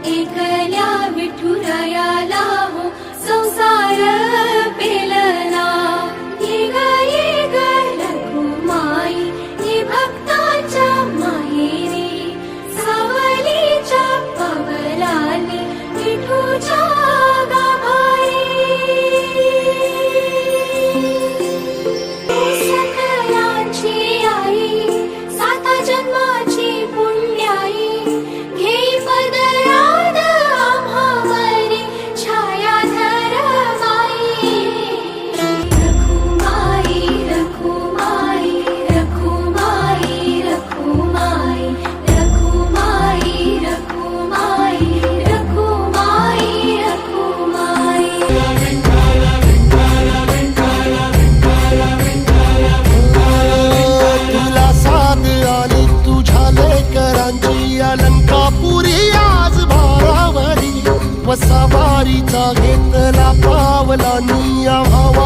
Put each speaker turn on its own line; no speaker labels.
एकल्या विठुरायाला हो संसार पेलला। ये ग रखुमाई ही भक्तांच्या माहेरी, सावलीच्या पावलांनी विठूच्या गाभारी। सकलांची आई साता जन्माची पुण्याई, घेई पदरात आम्हावरी छाया धरमाई। रखुमाई रखुमाई रखुमाई रखुमाई रखुमाई रखुमाई रखुमाई रखुमाई।
तुला साथ आली तुझ्या लेकरांची, अलंकापुरी आज भारावरी, वसावारीचा घेतला पावलांनी आम्हावा